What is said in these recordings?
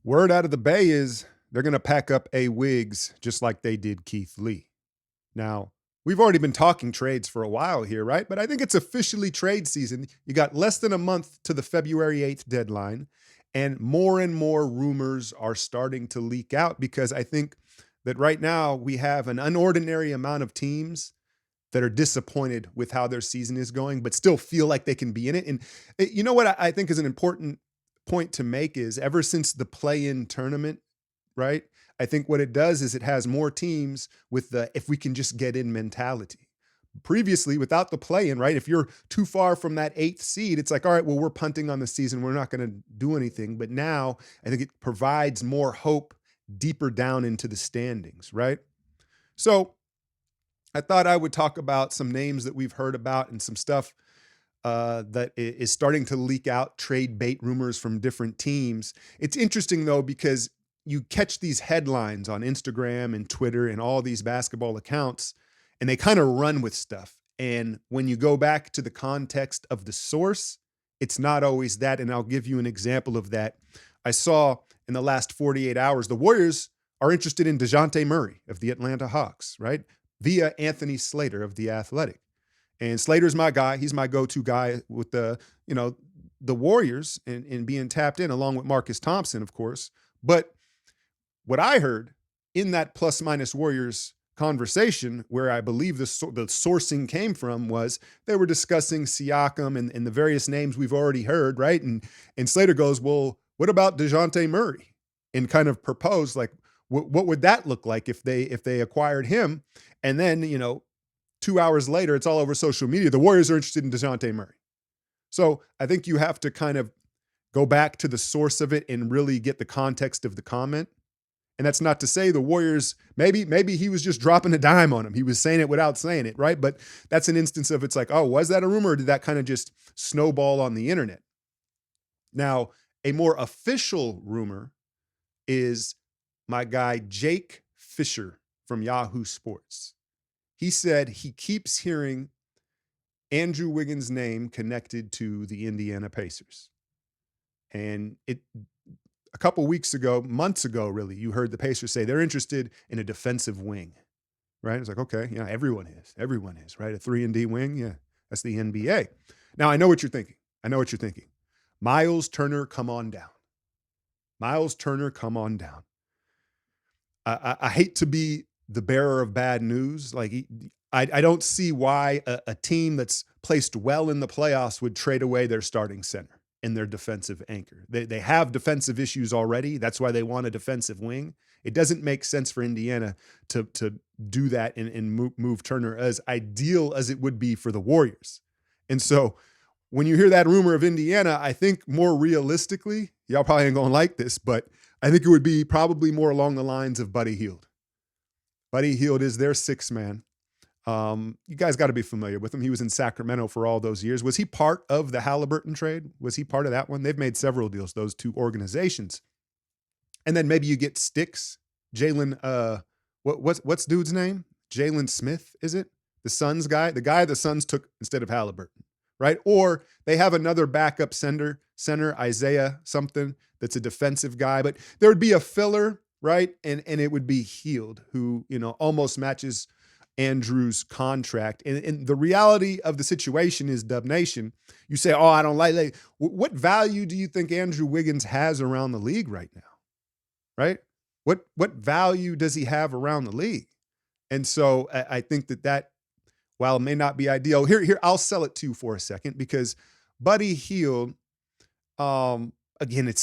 Word out of the Bay is they're going to pack up a Wiggs just like they did Keith Lee. Now, we've already been talking trades for a while here, right? But I think it's officially trade season. You got less than a month to the February 8th deadline, and more rumors are starting to leak out because I think that right now we have an unordinary amount of teams that are disappointed with how their season is going, but still feel like they can be in it. And you know what I think is an important point to make is ever since the play-in tournament, right? I think what it does is it has more teams with the if we can just get in mentality. Previously, without the play-in, right? If you're too far from that eighth seed, it's like, all right, well, we're punting on the season. We're not going to do anything. But now I think it provides more hope deeper down into the standings, right? So I thought I would talk about some names that we've heard about and some stuff that is starting to leak out, trade bait rumors from different teams. It's interesting, though, because you catch these headlines on Instagram and Twitter and all these basketball accounts, and they kind of run with stuff. And when you go back to the context of the source, it's not always that. And I'll give you an example of that. I saw in the last 48 hours, the Warriors are interested in DeJounte Murray of the Atlanta Hawks, right? Via Anthony Slater of The Athletic. And Slater's my guy. He's my go-to guy with the Warriors and being tapped in along with Marcus Thompson, of course. But what I heard in that plus minus Warriors conversation, where I believe the sourcing came from, was they were discussing Siakam and the various names we've already heard, right? And Slater goes, well, what about DeJounte Murray? And kind of proposed, like, what would that look like if they acquired him? And then, 2 hours later, it's all over social media. The Warriors are interested in DeJounte Murray. So I think you have to kind of go back to the source of it and really get the context of the comment. And that's not to say the Warriors, maybe he was just dropping a dime on him. He was saying it without saying it, right? But that's an instance of it's like, oh, was that a rumor or did that kind of just snowball on the internet? Now, a more official rumor is my guy Jake Fisher from Yahoo Sports. He said he keeps hearing Andrew Wiggins' name connected to the Indiana Pacers. And a couple weeks ago, months ago, really, you heard the Pacers say they're interested in a defensive wing, right? It's like, okay, everyone is, right? A 3-and-D wing, yeah, that's the NBA. Now, I know what you're thinking. Miles Turner, come on down. I hate to be the bearer of bad news. Like, I don't see why a team that's placed well in the playoffs would trade away their starting center and their defensive anchor. They have defensive issues already. That's why they want a defensive wing. It doesn't make sense for Indiana to do that and move Turner, as ideal as it would be for the Warriors. And so when you hear that rumor of Indiana, I think more realistically, y'all probably ain't gonna like this, but I think it would be probably more along the lines of Buddy Hield. Buddy Hield is their sixth man. You guys got to be familiar with him. He was in Sacramento for all those years. Was he part of the Halliburton trade? Was he part of that one? They've made several deals, those two organizations. And then maybe you get Sticks, Jalen, what's dude's name? Jalen Smith, is it? The Suns guy? The guy the Suns took instead of Halliburton, right? Or they have another backup center, Isaiah something, that's a defensive guy. But there would be a filler, right? And it would be Hield, who, almost matches Andrew's contract. And the reality of the situation is, Dub Nation, you say, oh, I don't like what value do you think Andrew Wiggins has around the league right now? Right? What value does he have around the league? And so I think that while it may not be ideal, here, I'll sell it to you for a second, because Buddy Hield, again,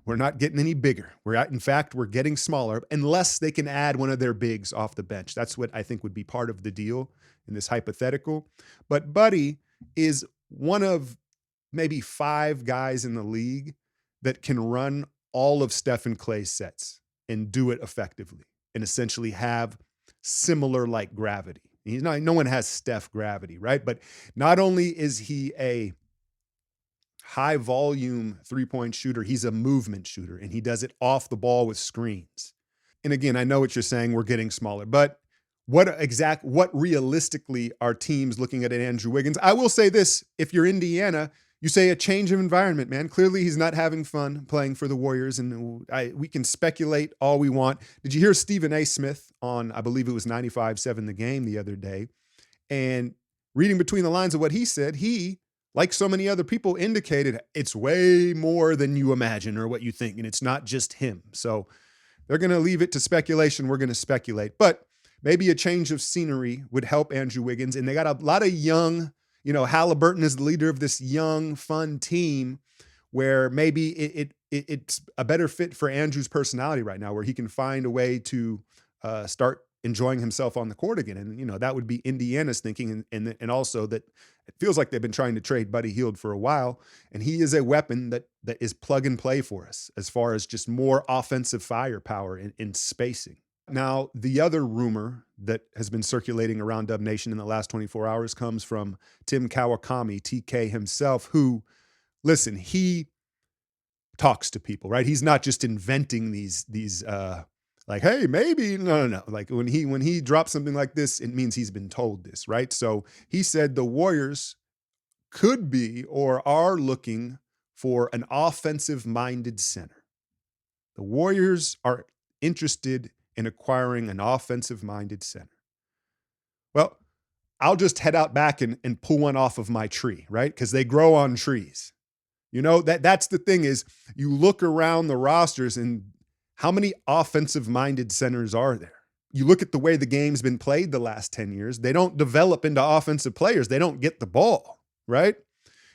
we're not getting any bigger. In fact, we're getting smaller unless they can add one of their bigs off the bench. That's what I think would be part of the deal in this hypothetical. But Buddy is one of maybe 5 guys in the league that can run all of Steph and Clay's sets and do it effectively and essentially have similar like gravity. No one has Steph gravity, right? But not only is he a high volume 3-point shooter, he's a movement shooter, and he does it off the ball with screens. And again, I know what you're saying, we're getting smaller, but what realistically are teams looking at Andrew Wiggins? I will say this, if you're Indiana, You say a change of environment, man. Clearly, he's not having fun playing for the Warriors, and we can speculate all we want. Did you hear Stephen A. Smith on, I believe it was 95.7 The Game the other day? And reading between the lines of what he said, he, like so many other people, indicated it's way more than you imagine or what you think, and it's not just him. So they're going to leave it to speculation. We're going to speculate. But maybe a change of scenery would help Andrew Wiggins. And they got a lot of young, Halliburton is the leader of this young, fun team where maybe it's a better fit for Andrew's personality right now, where he can find a way to start enjoying himself on the court again. And, that would be Indiana's thinking. And also that it feels like they've been trying to trade Buddy Hield for a while. And he is a weapon that is plug and play for us as far as just more offensive firepower in spacing. Now, the other rumor that has been circulating around Dub Nation in the last 24 hours comes from Tim Kawakami, TK himself, who, listen, he talks to people, right? He's not just inventing these like, hey, maybe, no. Like when he drops something like this, it means he's been told this, right? So he said the Warriors could be or are looking for an offensive-minded center. The Warriors are interested in acquiring an offensive-minded center. Well, I'll just head out back and pull one off of my tree, right? Because they grow on trees. That's the thing is you look around the rosters and how many offensive-minded centers are there? You look at the way the game's been played the last 10 years, they don't develop into offensive players. They don't get the ball, right?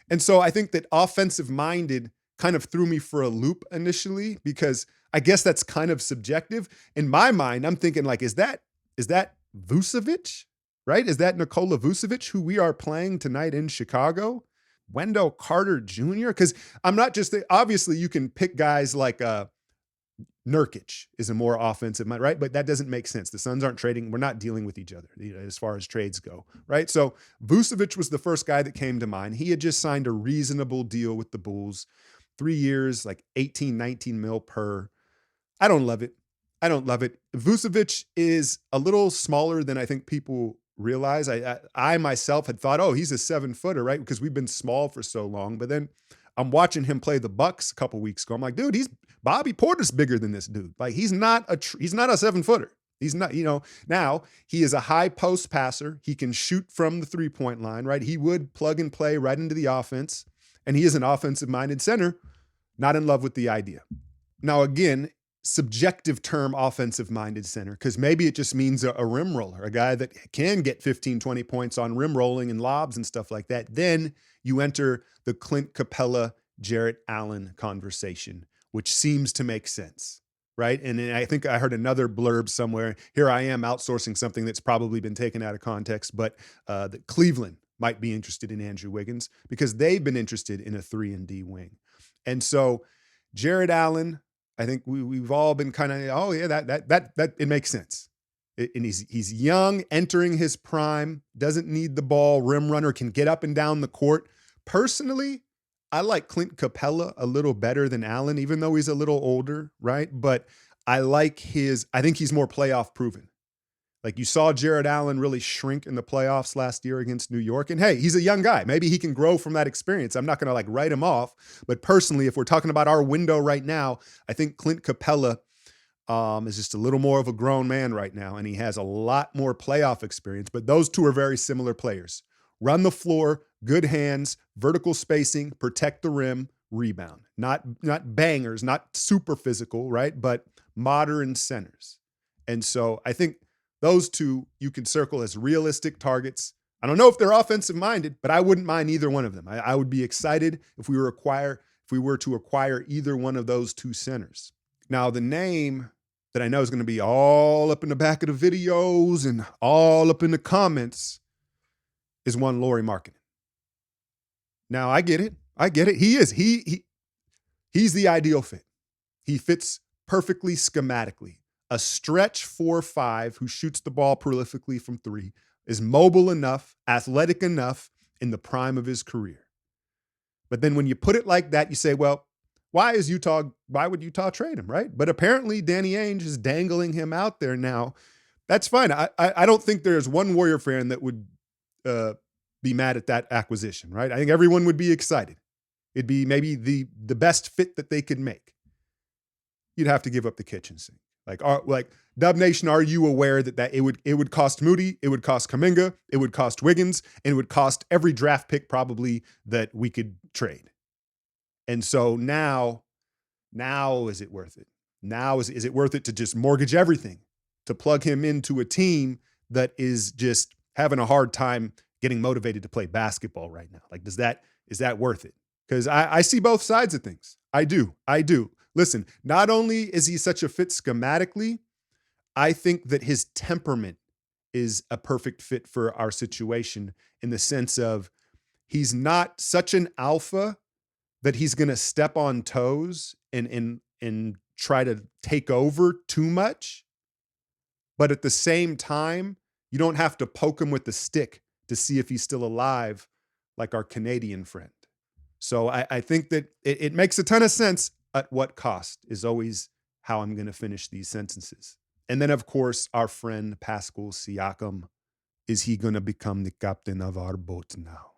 And so I think that offensive-minded kind of threw me for a loop initially because I guess that's kind of subjective. In my mind, I'm thinking like, is that Vucevic, right? Is that Nikola Vucevic, who we are playing tonight in Chicago? Wendell Carter Jr.? Because I'm not just, obviously you can pick guys like Nurkic is a more offensive, right? But that doesn't make sense. The Suns aren't trading. We're not dealing with each other as far as trades go, right? So Vucevic was the first guy that came to mind. He had just signed a reasonable deal with the Bulls, 3 years, like 18, 19 mil per. I don't love it. Vucevic is a little smaller than I think people realize. I myself had thought, oh, he's a 7-footer, right? Because we've been small for so long. But then I'm watching him play the Bucks a couple weeks ago. I'm like, dude, Bobby Porter's bigger than this dude. Like he's not a 7-footer. He's not, now he is a high post passer. He can shoot from the 3-point line, right? He would plug and play right into the offense. And he is an offensive-minded center. Not in love with the idea. Now, again, subjective term offensive-minded center, because maybe it just means a rim roller, a guy that can get 15, 20 points on rim rolling and lobs and stuff like that. Then you enter the Clint Capella, Jarrett Allen conversation, which seems to make sense, right? And then I think I heard another blurb somewhere. Here I am outsourcing something that's probably been taken out of context, but that Cleveland might be interested in Andrew Wiggins because they've been interested in a 3-and-D wing. And so Jarrett Allen, I think we've all been kind of, oh yeah, that it makes sense. And he's young, entering his prime, doesn't need the ball, rim runner, can get up and down the court. Personally, I like Clint Capella a little better than Allen, even though he's a little older, right? But I think he's more playoff proven. Like you saw Jarrett Allen really shrink in the playoffs last year against New York. And hey, he's a young guy. Maybe he can grow from that experience. I'm not going to write him off. But personally, if we're talking about our window right now, I think Clint Capella is just a little more of a grown man right now. And he has a lot more playoff experience. But those two are very similar players. Run the floor, good hands, vertical spacing, protect the rim, rebound. Not bangers, not super physical, right? But modern centers. And so I think those two you can circle as realistic targets. I don't know if they're offensive minded, but I wouldn't mind either one of them. I would be excited if we were to acquire either one of those two centers. Now, the name that I know is going to be all up in the back of the videos and all up in the comments is one Lauri Markkanen. Now, I get it. He's the ideal fit. He fits perfectly schematically. A stretch 4-5 who shoots the ball prolifically from 3, is mobile enough, athletic enough in the prime of his career. But then when you put it like that, you say, well, why would Utah trade him, right? But apparently Danny Ainge is dangling him out there now. That's fine. I don't think there's one Warrior fan that would be mad at that acquisition, right? I think everyone would be excited. It'd be maybe the best fit that they could make. You'd have to give up the kitchen sink. Like Dub Nation, are you aware that it would cost Moody, it would cost Kuminga, it would cost Wiggins, and it would cost every draft pick probably that we could trade. And so now is it worth it? Now is it worth it to just mortgage everything to plug him into a team that is just having a hard time getting motivated to play basketball right now? Like, is that worth it? Because I see both sides of things. I do. Listen, not only is he such a fit schematically, I think that his temperament is a perfect fit for our situation in the sense of he's not such an alpha that he's going to step on toes and try to take over too much. But at the same time, you don't have to poke him with the stick to see if he's still alive, like our Canadian friend. So I think that it makes a ton of sense. At what cost is always how I'm going to finish these sentences. And then, of course, our friend Pascal Siakam. Is he going to become the captain of our boat now?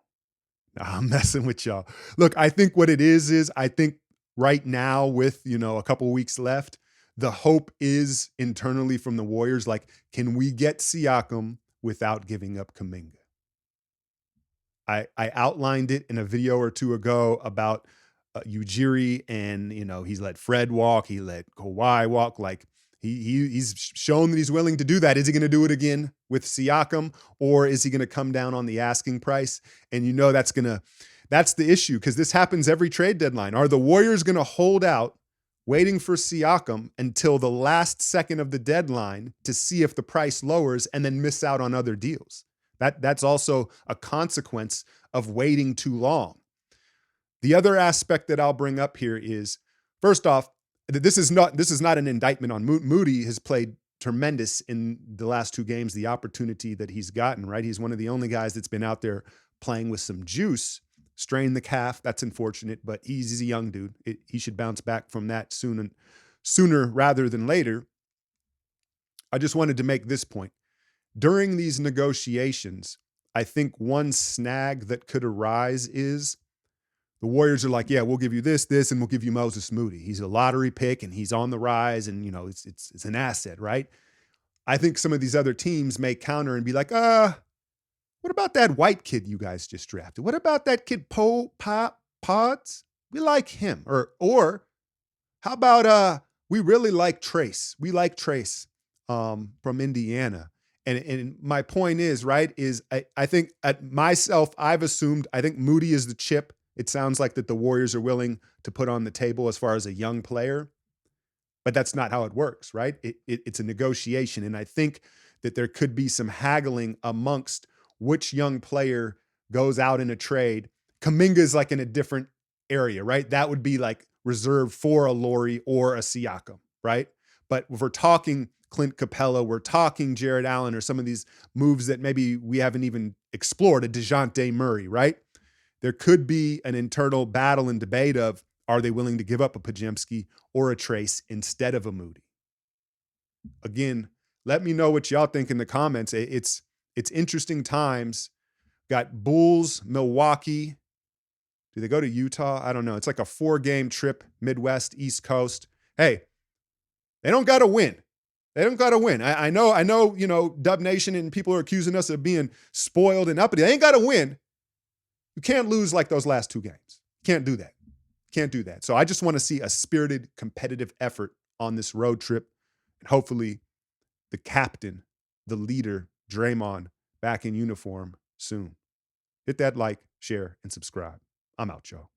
Nah, I'm messing with y'all. Look, I think what it is I think right now with, a couple weeks left, the hope is internally from the Warriors, like, can we get Siakam without giving up Kuminga? I outlined it in a video or two ago about Ujiri, and he's let Fred walk, he let Kawhi walk. Like he's shown that he's willing to do that. Is he going to do it again with Siakam, or is he going to come down on the asking price? And that's the issue, because this happens every trade deadline. Are the Warriors going to hold out, waiting for Siakam until the last second of the deadline to see if the price lowers and then miss out on other deals? That's also a consequence of waiting too long. The other aspect that I'll bring up here is, first off, this is not an indictment on Moody. Has played tremendous in the last two games, the opportunity that he's gotten, right? He's one of the only guys that's been out there playing with some juice. Strained the calf. That's unfortunate, but he's a young dude. He should bounce back from that sooner rather than later. I just wanted to make this point. During these negotiations, I think one snag that could arise is the Warriors are like, yeah, we'll give you this, and we'll give you Moses Moody. He's a lottery pick and he's on the rise, and it's an asset, right? I think some of these other teams may counter and be like, what about that white kid you guys just drafted? What about that kid Pods? We like him. Or how about we really like Trace. We like Trace from Indiana. And my point is, right, I think I've assumed, I think Moody is the chip. It sounds like that the Warriors are willing to put on the table as far as a young player, but that's not how it works, right? It's a negotiation. And I think that there could be some haggling amongst which young player goes out in a trade. Kuminga is like in a different area, right? That would be like reserved for a Lauri or a Siakam, right? But if we're talking Clint Capella, we're talking Jared Allen, or some of these moves that maybe we haven't even explored, a DeJounte Murray, right? There could be an internal battle and debate of, are they willing to give up a Podziemski or a Trace instead of a Moody? Again, let me know what y'all think in the comments. It's interesting times. Got Bulls, Milwaukee. Do they go to Utah? I don't know. It's like a 4-game trip, Midwest, East Coast. Hey, they don't got to win. They don't got to win. I know, Dub Nation and people are accusing us of being spoiled and uppity. They ain't got to win. You can't lose like those last 2 games. Can't do that. Can't do that. So I just want to see a spirited, competitive effort on this road trip. And hopefully the captain, the leader, Draymond, back in uniform soon. Hit that like, share, and subscribe. I'm out, y'all.